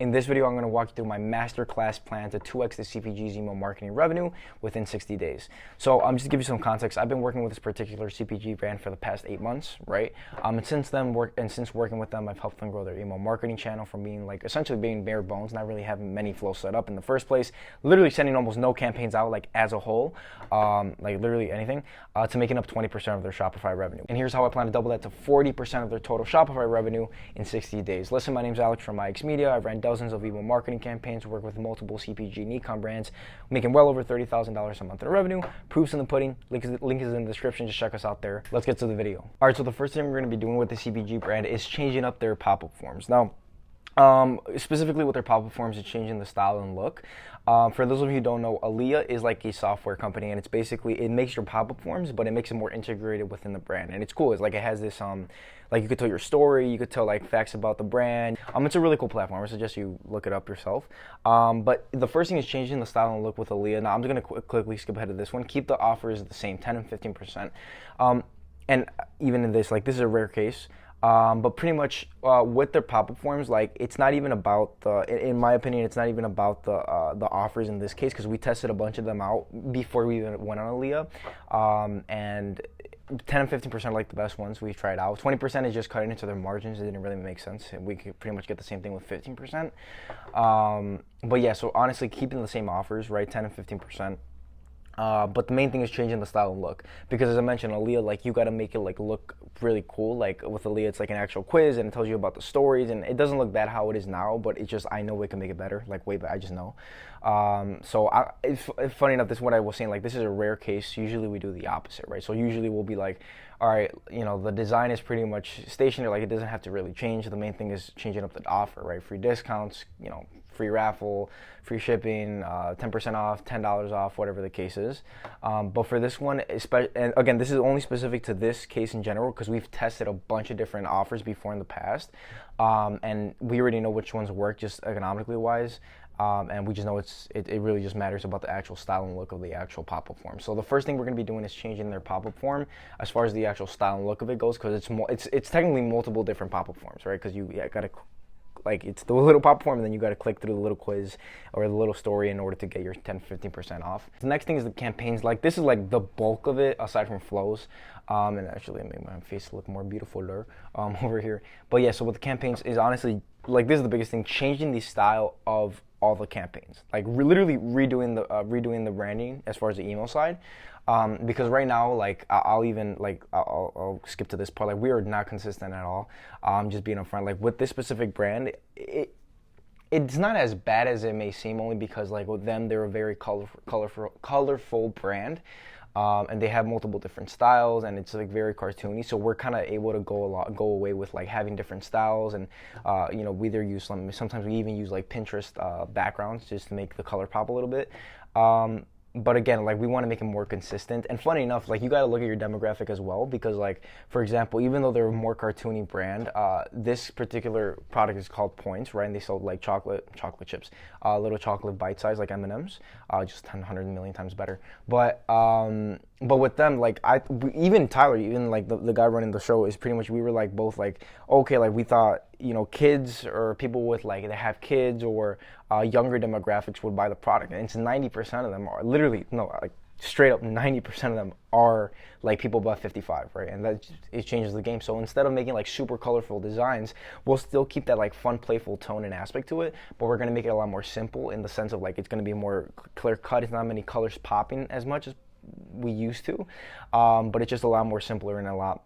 In this video, I'm going to walk you through my masterclass plan to 2x the CPG's email marketing revenue within 60 days. So just to give you some context, I've been working with this particular CPG brand for the past 8 months, right? And since working with them, I've helped them grow their email marketing channel from being essentially being bare bones, not really having many flows set up in the first place, literally sending almost no campaigns out as a whole, literally anything, to making up 20% of their Shopify revenue. And here's how I plan to double that to 40% of their total Shopify revenue in 60 days. Listen, my name's Alex from IX Media. I've ran dozens of email marketing campaigns, work with multiple CPG and e-com brands, making well over $30,000 a month in revenue. Proofs in the pudding. Link is in the description. Just check us out there. Let's get to the video. All right, so the first thing we're going to be doing with the CPG brand is changing up their pop-up forms. Now, specifically with their pop-up forms, it's changing the style and look. For those of you who don't know, Aaliyah is like a software company, and it makes your pop-up forms, but it makes it more integrated within the brand. And it's cool. It's it has this, you could tell your story, you could tell facts about the brand. It's a really cool platform. I suggest you look it up yourself. But the first thing is changing the style and look with Aaliyah. Now I'm just gonna quickly skip ahead of this one. Keep the offers the same, 10 and 15%. And even in this, this is a rare case. But pretty much with their pop-up forms, it's not even about in my opinion, it's not even about the offers in this case, because we tested a bunch of them out before we even went on Aaliyah, and 10 and 15% are the best ones we've tried out. 20% is just cutting into their margins. It didn't really make sense. We could pretty much get the same thing with 15%. But yeah, so honestly, keeping the same offers, right, 10 and 15%. But the main thing is changing the style and look, because as I mentioned, Aaliyah, you got to make it look really cool. With Aaliyah, it's an actual quiz, and it tells you about the stories, and it doesn't look that how it is now, but it's just, I know we can make it better, way better. I just know. It's funny enough, this is what I was saying, this is a rare case. Usually we do the opposite, right? So usually we'll be all right, the design is pretty much stationary, it doesn't have to really change. The main thing is changing up the offer, right? Free discounts, free raffle, free shipping, 10% off, $10 off, whatever the case is. But for this one, and again, this is only specific to this case in general, because we've tested a bunch of different offers before in the past, and we already know which ones work just economically wise. And we just know it really just matters about the actual style and look of the actual pop-up form. So the first thing we're going to be doing is changing their pop-up form as far as the actual style and look of it goes, because it's technically multiple different pop-up forms, right? Because you got to it's the little pop form, and then you got to click through the little quiz or the little story in order to get your 10-15% off. The next thing is the campaigns. This is the bulk of it, aside from flows, and actually it made my face look more beautiful over here. But yeah, so with the campaigns is honestly this is the biggest thing: changing the style of all the campaigns, literally redoing the branding as far as the email side. Because right now, I'll skip to this part. We are not consistent at all. Just being upfront, with this specific brand, it's not as bad as it may seem. Only because with them, they're a very colorful brand, and they have multiple different styles, and it's very cartoony. So we're kind of able to go away with having different styles, and we either use sometimes we even use Pinterest backgrounds just to make the color pop a little bit. But again, we want to make it more consistent. And funny enough, you got to look at your demographic as well, because for example, even though they're a more cartoony brand, this particular product is called Points, right? And they sold chocolate chips, little chocolate bite size, M&Ms, just 100 million times better. But with them, even Tyler, even the guy running the show, is pretty much, we were both okay, we thought, kids or people with that have kids or younger demographics would buy the product, and it's 90% of them are literally straight up 90% of them are people above 55, right? And that it changes the game. So instead of making super colorful designs, we'll still keep that fun, playful tone and aspect to it, but we're gonna make it a lot more simple in the sense of it's gonna be more clear cut. It's not many colors popping as much as we used to, but it's just a lot more simpler and a lot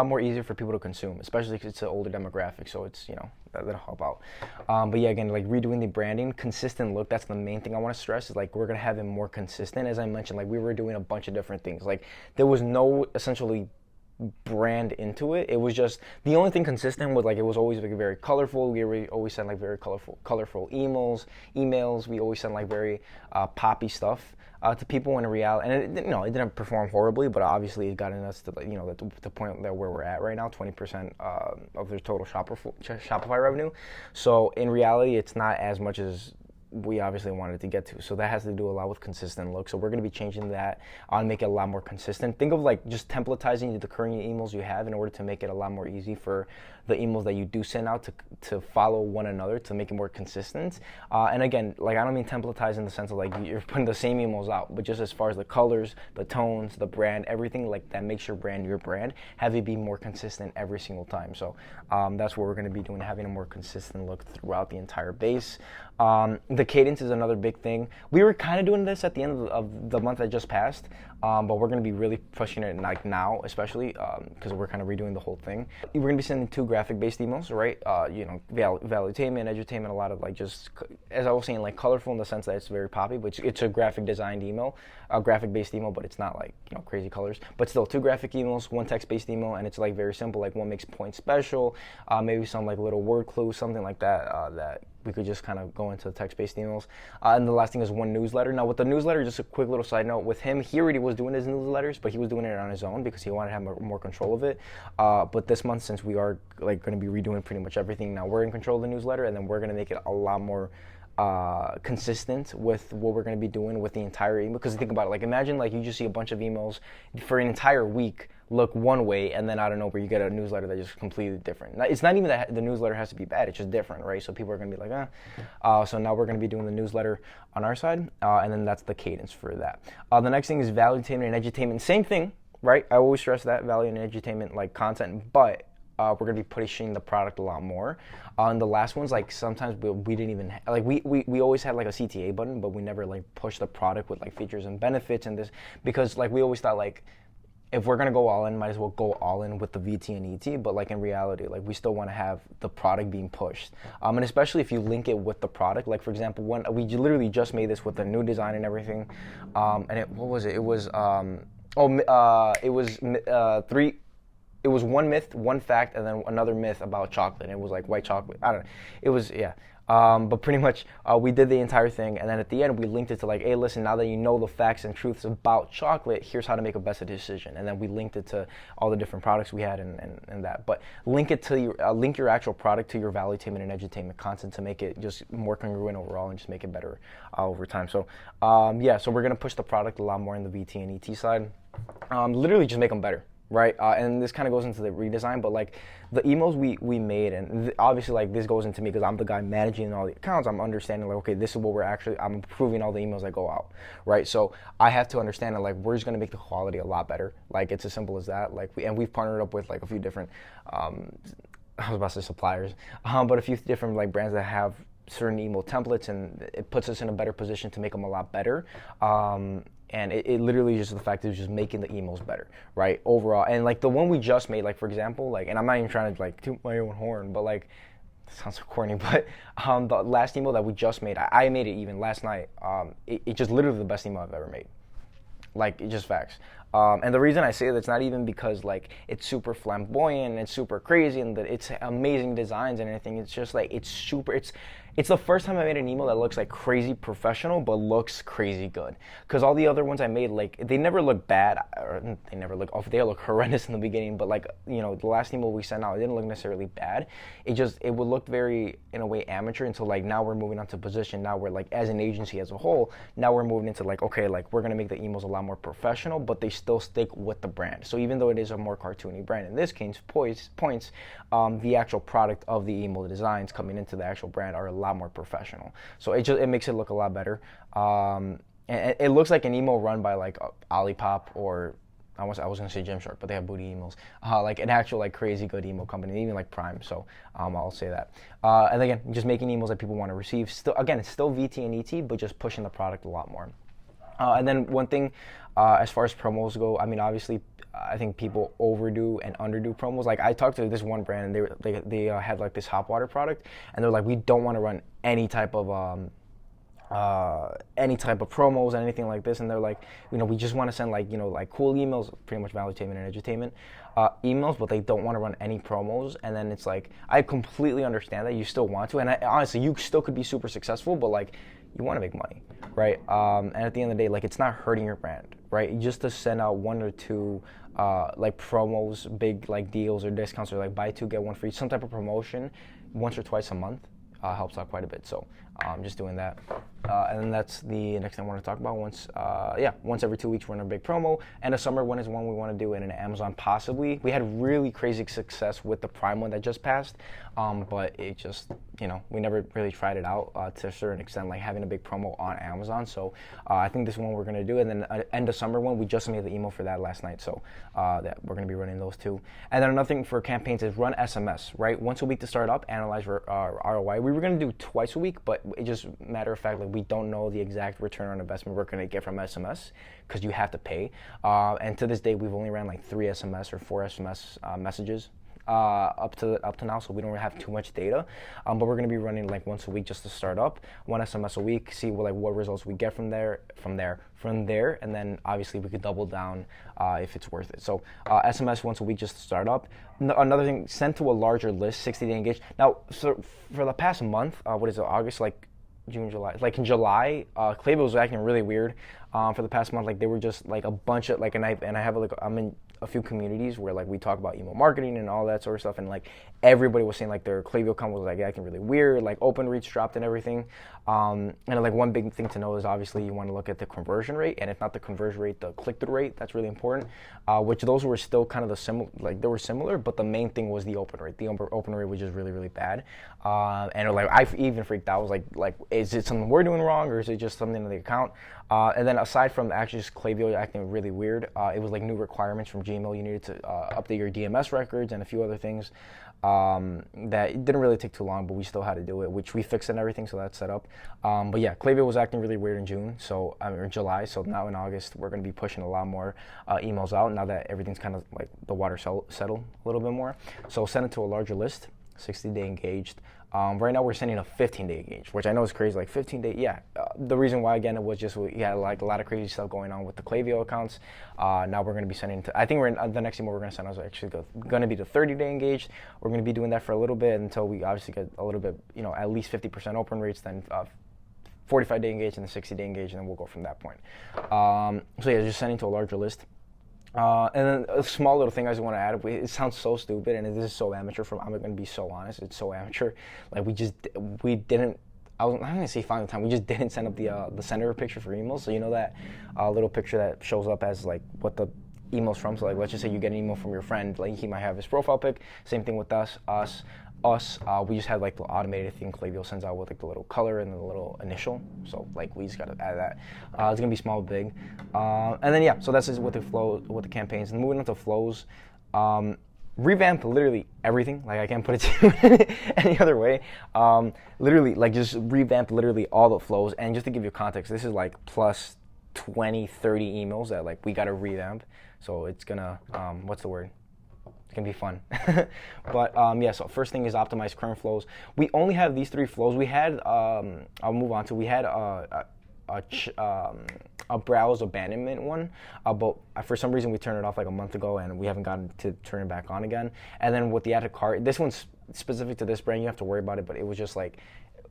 more easier for people to consume, especially because it's an older demographic. So it's that'll help out. But yeah, again, redoing the branding, consistent look. That's the main thing I want to stress. Is we're gonna have it more consistent. As I mentioned, we were doing a bunch of different things. There was no essentially brand into it. It was just the only thing consistent was it was always very colorful. We always sent very colorful emails. We always sent very poppy stuff to people in reality, and it didn't perform horribly, but obviously it got us to the point that where we're at right now, 20% of their total Shopify revenue. So in reality, it's not as much as we obviously wanted to get to. So that has to do a lot with consistent look. So we're going to be changing that on, make it a lot more consistent. Think of just templatizing the current emails you have in order to make it a lot more easy for the emails that you do send out to follow one another to make it more consistent. And again, like I don't mean templatize in the sense of like you're putting the same emails out, but just as far as the colors, the tones, the brand, everything like that makes your brand, have it be more consistent every single time. So that's what we're going to be doing, having a more consistent look throughout the entire base. The cadence is another big thing. We were kind of doing this at the end of the month that just passed, but we're going to be really pushing it like now, especially because we're kind of redoing the whole thing. We're going to be sending 2 graphic-based emails, right? Valuetainment, edutainment, a lot of like just, as I was saying, like colorful in the sense that it's very poppy, but it's a graphic designed email, a graphic-based email, but it's not like, crazy colors. But still, 2 graphic emails, 1 text-based email, and it's like very simple, like one makes points special, maybe some like little word clue, something like that, that we could just kind of go into text-based emails. And the last thing is 1 newsletter. Now with the newsletter, just a quick little side note, with him, he already was doing his newsletters, but he was doing it on his own because he wanted to have more control of it. But this month, since we are like going to be redoing pretty much everything, now we're in control of the newsletter, and then we're going to make it a lot more consistent with what we're going to be doing with the entire email. Because think about it, like imagine like you just see a bunch of emails for an entire week look one way, and then I don't know where you get a newsletter that's just completely different. It's not even that the newsletter has to be bad, it's just different, right? So people are going to be like, so now we're going to be doing the newsletter on our side, and then that's the cadence for that. The next thing is valuetainment and edutainment. Same thing, right? I always stress that, value and edutainment, like content, but we're going to be pushing the product a lot more. And the last ones, like sometimes we didn't even, like we always had like a CTA button, but we never like pushed the product with like features and benefits and this, because like we always thought like, if we're going to go all in, might as well go all in with the VT and ET, but like in reality, like we still want to have the product being pushed. And especially if you link it with the product, like for example, when we literally just made this with the new design and everything, and what was it? It was, it was 1 myth, 1 fact, and then another myth about chocolate. And it was like white chocolate. I don't know. It was, yeah. But pretty much we did the entire thing, and then at the end we linked it to like, hey, listen, now that you know the facts and truths about chocolate, here's how to make a better decision. And then we linked it to all the different products we had and that. But link it to your link your actual product to your valuetainment and edutainment content to make it just more congruent overall and just make it better over time. So yeah, so we're gonna push the product a lot more in the VT and ET side. Literally just make them better. Right, and this kind of goes into the redesign, but like the emails we made, and obviously like this goes into me because I'm the guy managing all the accounts. I'm understanding like, okay, this is what I'm improving all the emails that go out, right? So I have to understand that like we're just gonna make the quality a lot better. Like it's as simple as that. Like we've partnered up with like a few different, I was about to say suppliers, but a few different like brands that have certain email templates, and it puts us in a better position to make them a lot better. And it literally just the fact is just making the emails better, right? Overall, and like the one we just made, like for example, like, and I'm not even trying to like toot my own horn, but like, it sounds so corny, but the last email that we just made, I made it even last night. It just literally the best email I've ever made. Like, it's just facts. And the reason I say that's not even because like it's super flamboyant and it's super crazy and that it's amazing designs and everything. It's just like it's the first time I made an email that looks like crazy professional but looks crazy good. Because all the other ones I made, like they never look bad, or they look horrendous in the beginning. But like the last email we sent out, it didn't look necessarily bad. It would look very in a way amateur until like now we're moving on to position. Now we're like as an agency as a whole. Now we're moving into like okay, like we're gonna make the emails a lot more professional, but they still stick with the brand. So even though it is a more cartoony brand, in this case, points, the actual product of the email designs coming into the actual brand are a lot more professional. So it makes it look a lot better. And it looks like an email run by like Olipop or I was gonna say Gymshark, but they have booty emails. Like an actual like crazy good email company, even like Prime. So I'll say that. And again, just making emails that people want to receive. Still, again, it's still VT and ET, but just pushing the product a lot more. And then one thing, as far as promos go, I mean, obviously, I think people overdo and underdo promos. Like I talked to this one brand, and they had like this hot water product, and they're like, we don't want to run any type of promos and anything like this. And they're like, we just want to send like like cool emails, pretty much valuetainment and edutainment emails, but they don't want to run any promos. And then it's like, I completely understand that you still want to, and honestly, you still could be super successful, but like, you want to make money, right? And at the end of the day, like it's not hurting your brand, right? Just to send out 1 or 2 like promos, big like deals or discounts, or like buy 2 get 1 free, some type of promotion once or twice a month helps out quite a bit. So just doing that. and then that's the next thing I want to talk about. Once every 2 weeks, we're in a big promo. And the summer one is one we want to do in an Amazon possibly. We had really crazy success with the Prime one that just passed, but it just, we never really tried it out to a certain extent, like having a big promo on Amazon. So I think this one we're going to do. And then end of summer one, we just made the email for that last night. So that we're going to be running those two. And then another thing for campaigns is run SMS, right? Once a week to start up, analyze ROI. We were going to do twice a week, but it just matter of fact, like we don't know the exact return on investment we're going to get from SMS because you have to pay. And to this day, we've only ran like 3 SMS or 4 SMS messages up to now, so we don't have too much data. But we're going to be running like once a week just to start up, 1 SMS a week, see what results we get from there, and then obviously we could double down if it's worth it. So SMS once a week just to start up. Another thing, send to a larger list, 60-day engaged. Now, so for the past month, August, like June, July. Like in July, Clayville was acting really weird for the past month. Like they were just like a bunch of I'm in a few communities where like we talk about email marketing and all that sort of stuff, and like everybody was saying like their Clayville account was like acting really weird, like open reach dropped and everything. And like one big thing to know is obviously you want to look at the conversion rate, and if not the conversion rate, the click-through rate. That's really important. Which those were still kind of they were similar, but the main thing was the open rate. The open rate was just really, really bad. And like I even freaked out. I was like, is it something we're doing wrong, or is it just something in the account? And then aside from actually just Clayville acting really weird, it was like new requirements from Gmail. You needed to update your DMS records and a few other things that it didn't really take too long, but we still had to do it, which we fixed and everything, so that's set up. But yeah, Clayville was acting really weird in July, so now in August we're going to be pushing a lot more emails out now that everything's kind of like the water settled a little bit more. So send it to a larger list, 60-day engaged. Right now we're sending a 15-day engaged, which I know is crazy, like 15-day, yeah. The reason why, again, it was just we had like a lot of crazy stuff going on with the Clayville accounts. Now we're going to be sending I think the next email we're going to send is actually going to be the 30-day engaged. We're going to be doing that for a little bit until we obviously get a little bit, at least 50% open rates, then 45-day engaged and the 60-day engaged, and then we'll go from that point. So yeah, just sending to a larger list. And then a small little thing I just want to add. It sounds so stupid, and this is so amateur. I'm going to be so honest. It's so amateur. Like we didn't. I'm not going to say find the time. We just didn't send up the sender picture for emails. So that little picture that shows up as like what the email's from. So like let's just say you get an email from your friend. Like he might have his profile pic. Same thing with us. We just had like the automated thing Clayville sends out with like the little color and the little initial. So like we just got to add that. It's gonna be small, big, and then yeah. So that's just with the campaigns. And moving on to flows, revamp literally everything. Like I can't put it to any other way. Literally like just revamp literally all the flows. And just to give you context, this is like plus 20, 30 emails that like we got to revamp. So it's gonna what's the word? It's gonna be fun. But yeah, so first thing is optimize current flows. We only have these 3 flows. We had I'll move on to we had a browse abandonment one, but for some reason we turned it off like a month ago, and we haven't gotten to turn it back on again. And then with the add to cart, this one's specific to this brand, you have to worry about it, but it was just like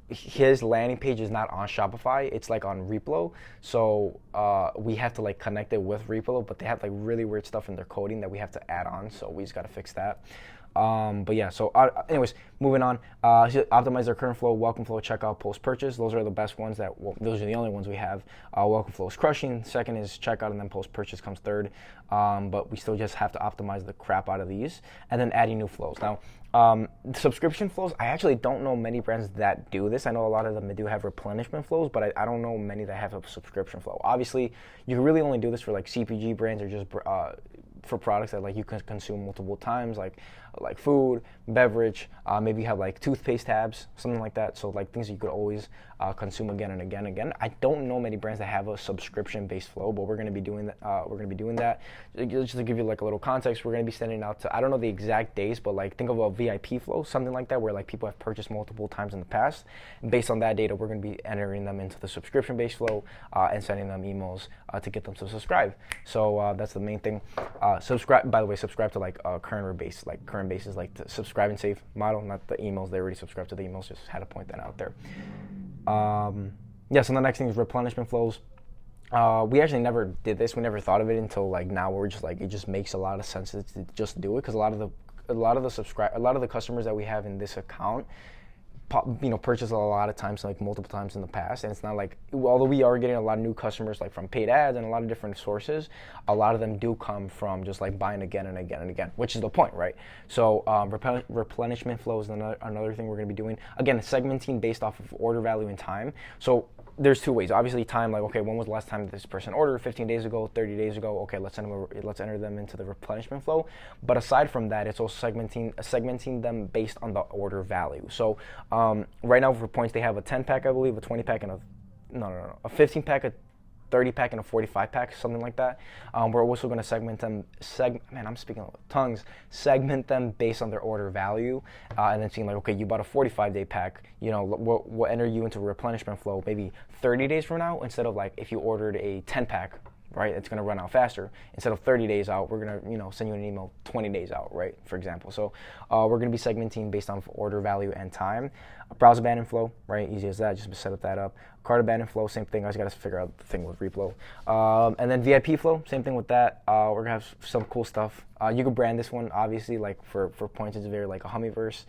his landing page is not on Shopify, it's like on Replo, so we have to like connect it with Replo, but they have like really weird stuff in their coding that we have to add on, so we just got to fix that. But yeah, so anyways, moving on. Optimize their current flow, welcome flow, checkout, post purchase. Those are the best ones those are the only ones we have. Welcome flow is crushing. Second is checkout, and then post purchase comes third. But we still just have to optimize the crap out of these, and then adding new flows. Now, subscription flows, I actually don't know many brands that do this. I know a lot of them do have replenishment flows, but I don't know many that have a subscription flow. Obviously, you can really only do this for like CPG brands or just for products that like you can consume multiple times, like food, beverage, maybe you have like toothpaste tabs, something like that. So like things you could always consume again and again and again. I don't know many brands that have a subscription-based flow, but we're going to be doing that. Just to give you like a little context, we're going to be sending out to, I don't know the exact days, but like think of a VIP flow, something like that, where like people have purchased multiple times in the past. And based on that data, we're going to be entering them into the subscription-based flow and sending them emails to get them to subscribe. So that's the main thing. Subscribe to like current basis, like the subscribe and save model, not the emails. They already subscribe to the emails. Just had to point that out there. So the next thing is replenishment flows. We actually never did this. We never thought of it until like now. We're just like, it just makes a lot of sense to just do it, because a lot of the customers that we have in this account purchased a lot of times, like multiple times in the past. And it's not like, although we are getting a lot of new customers like from paid ads and a lot of different sources, a lot of them do come from just like buying again and again and again, which is the point, right? So replenishment flow is another thing we're going to be doing. Again, segmenting based off of order value and time. So there's two ways. Obviously, time, like, okay, when was the last time this person ordered? 15 days ago, 30 days ago. Okay, let's enter them into the replenishment flow. But aside from that, it's also segmenting them based on the order value. So right now for points, they have a 10 pack, I believe, a 20 pack, and a 15 pack, a 30 pack, and a 45 pack, something like that. We're also going to segment them. I'm speaking with tongues. Segment them based on their order value, and then seeing like, okay, you bought a 45-day pack. We'll enter you into a replenishment flow maybe 30 days from now, instead of like if you ordered a 10 pack. Right, it's going to run out faster. Instead of 30 days out, we're going to send you an email 20 days out, right, for example. So we're going to be segmenting based on order value and time. Browse abandon flow, right, easy as that, just set that up. Cart abandon flow, same thing. I just got to figure out the thing with reflow. And then VIP flow, same thing with that. We're going to have some cool stuff. You could brand this one, obviously, like for points, it's very like a Hummyverse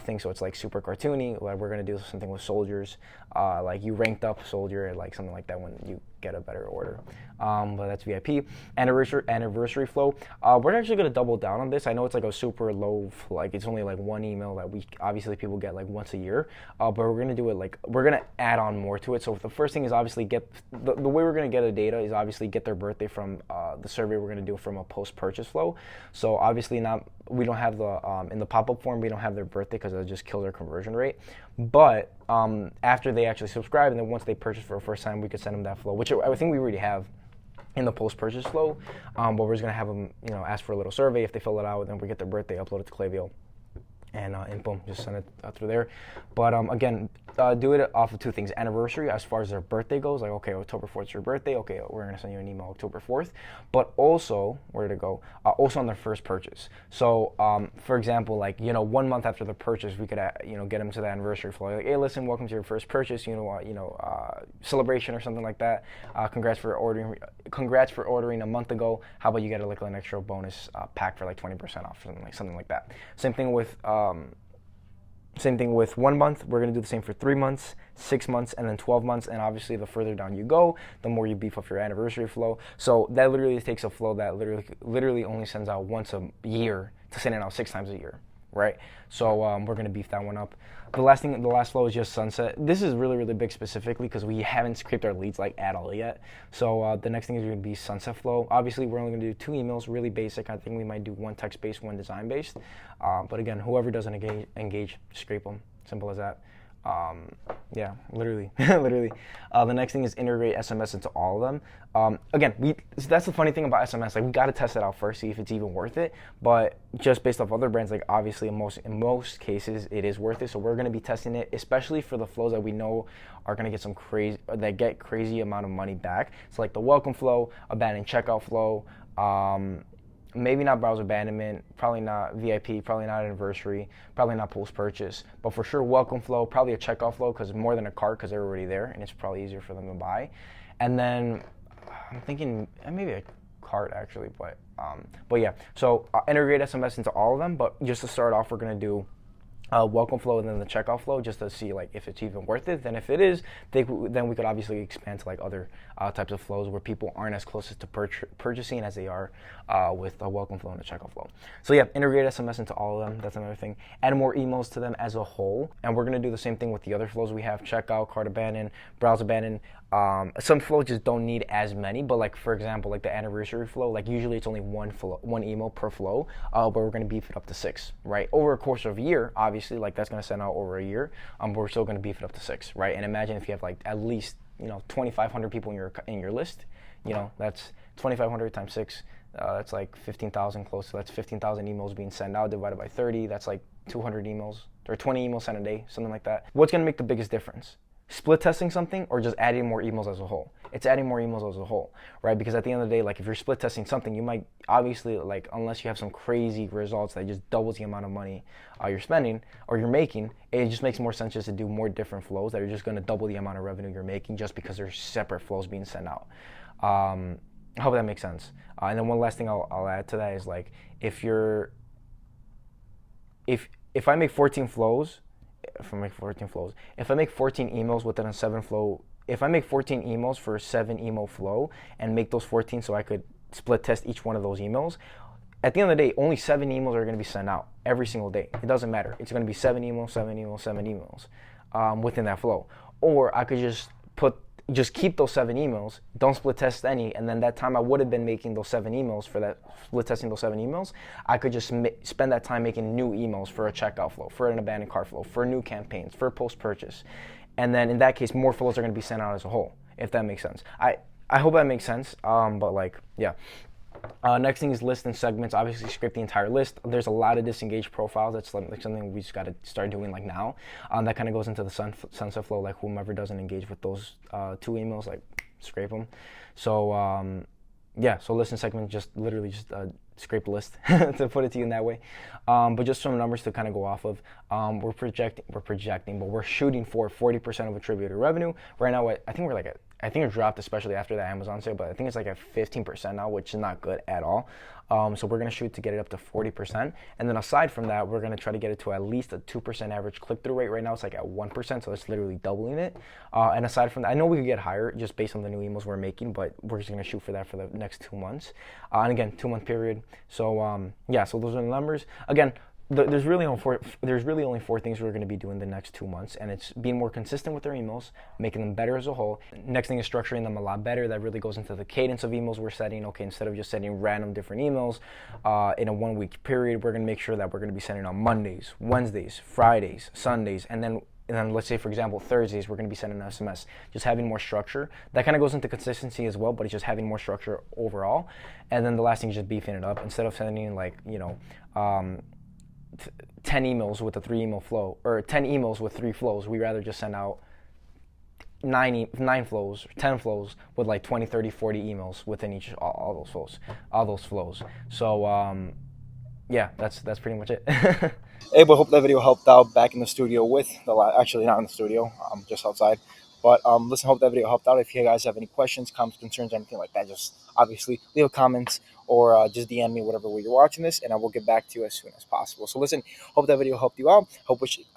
thing, so it's like super cartoony. Like we're going to do something with soldiers, like you ranked up soldier, like something like that when you get a better order. But that's VIP. Anniversary flow. We're actually going to double down on this. I know it's like a super low, like it's only like one email that we obviously people get like once a year, but we're going to do it like we're going to add on more to it. So the first thing is obviously get the way we're going to get the data is obviously get their birthday from the survey we're going to do from a post-purchase flow. So obviously we don't have the in the pop-up form, we don't have their birthday because it just kills our conversion rate. But after they actually subscribe, and then once they purchase for the first time, we could send them that flow, which I think we already have in the post-purchase flow. But we're just gonna have them, ask for a little survey. If they fill it out, then we get their birthday, upload it to Klaviyo, and boom, just send it through there. But again, do it off of two things. Anniversary, as far as their birthday goes, like, okay, October 4th is your birthday. Okay, we're going to send you an email October 4th. But also, where to go? Also on their first purchase. So, for example, like, 1 month after the purchase, we could, get them to the anniversary flow. Like, hey, listen, welcome to your first purchase, celebration or something like that. Congrats for ordering a month ago. How about you get an extra bonus pack for like 20% off, something like that. Same thing with 1 month. We're going to do the same for 3 months, 6 months, and then 12 months. And obviously, the further down you go, the more you beef up your anniversary flow. So that literally takes a flow that literally only sends out once a year to send it out 6 times a year, right? So we're going to beef that one up. The last flow is just sunset. This is really, really big specifically because we haven't scraped our leads like at all yet. So the next thing is going to be sunset flow. Obviously, we're only going to do 2 emails, really basic. I think we might do 1 text-based, 1 design-based. But again, whoever doesn't engage, scrape them. Simple as that. Yeah, literally, literally. The next thing is integrate SMS into all of them. Again, that's the funny thing about SMS. Like, we got to test it out first, see if it's even worth it. But just based off other brands, like obviously in most cases it is worth it. So we're going to be testing it, especially for the flows that we know are going to get crazy amount of money back. So like the welcome flow, abandoned checkout flow. Maybe not browser abandonment, probably not VIP, probably not anniversary, probably not post-purchase, but for sure welcome flow, probably a checkout flow because more than a cart because they're already there and it's probably easier for them to buy. And then I'm thinking maybe a cart actually, but yeah. So integrate SMS into all of them, but just to start off, we're gonna do welcome flow and then the checkout flow just to see like if it's even worth it. Then if it is, then we could obviously expand to like other types of flows where people aren't as close to purchasing as they are with a welcome flow and a checkout flow. So yeah, integrate SMS into all of them. That's another thing. Add more emails to them as a whole, and we're gonna do the same thing with the other flows we have: checkout, cart abandon, browse abandon. Some flows just don't need as many, but like for example, like the anniversary flow, like usually it's only one email per flow, but we're gonna beef it up to 6, right? Over a course of a year, obviously, like that's gonna send out over a year, but we're still gonna beef it up to 6, right? And imagine if you have like at least 2,500 people in your list, that's 2,500 times 6. That's like 15,000 close. So that's 15,000 emails being sent out divided by 30. That's like 200 emails or 20 emails sent a day, something like that. What's gonna make the biggest difference? Split testing something or just adding more emails as a whole? It's adding more emails as a whole, right? Because at the end of the day, like if you're split testing something, you might obviously, like unless you have some crazy results that just doubles the amount of money you're spending or you're making, it just makes more sense just to do more different flows that are just going to double the amount of revenue you're making just because there's separate flows being sent out. I hope that makes sense. And then one last thing I'll add to that is like if I make 14 flows, if I make 14 flows, if I make 14 emails within a 7 flow, if I make 14 emails for a 7 email flow and make those 14 so I could split test each one of those emails, at the end of the day, only 7 emails are going to be sent out every single day. It doesn't matter. It's going to be 7 emails, 7 emails, 7 emails within that flow. Or I could just keep those 7 emails, don't split test any, and then that time I would have been making those 7 emails for that split testing those 7 emails, I could just spend that time making new emails for a checkout flow, for an abandoned cart flow, for new campaigns, for post purchase, and then in that case, more flows are going to be sent out as a whole, if that makes sense. I hope that makes sense. But like, yeah. Next thing is list and segments. Obviously, scrape the entire list. There's a lot of disengaged profiles. That's like something we just got to start doing like now. That kind of goes into the sunset flow. Like whomever doesn't engage with those 2 emails, like scrape them. So yeah, so list and segment, just literally just scrape the list to put it to you in that way. But just some numbers to kind of go off of. We're projecting, but we're shooting for 40% of attributed revenue. Right now, I think we're like at, I think it dropped, especially after that Amazon sale, but I think it's like at 15% now, which is not good at all. So we're going to shoot to get it up to 40%. And then aside from that, we're going to try to get it to at least a 2% average click-through rate. Right now, it's like at 1%, so it's literally doubling it. And aside from that, I know we could get higher just based on the new emails we're making, but we're just going to shoot for that for the next 2 months. And again, 2-month period. So yeah, so those are the numbers. Again, there's really only four things we're going to be doing the next 2 months, and it's being more consistent with our emails, making them better as a whole. Next thing is structuring them a lot better. That really goes into the cadence of emails we're setting. Okay, instead of just sending random different emails in a 1-week period, we're going to make sure that we're going to be sending on Mondays, Wednesdays, Fridays, Sundays, and then let's say, for example, Thursdays, we're going to be sending an SMS. Just having more structure. That kind of goes into consistency as well, but it's just having more structure overall. And then the last thing is just beefing it up. Instead of sending like, 10 emails with a 3-email flow, or 10 emails with 3 flows, we rather just send out 9 flows, 10 flows with like 20, 30, 40 emails within each all those flows. So yeah, that's pretty much it. Hey, but hope that video helped out. Back in the studio with actually not in the studio, just outside. But listen, hope that video helped out. If you guys have any questions, comments, concerns, anything like that, just obviously leave a comment or just DM me whatever way you're watching this, and I will get back to you as soon as possible. So listen, hope that video helped you out.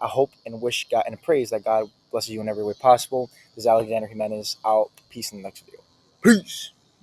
I hope and wish God and praise that God blesses you in every way possible. This is Alexander Jimenez out. Peace in the next video. Peace.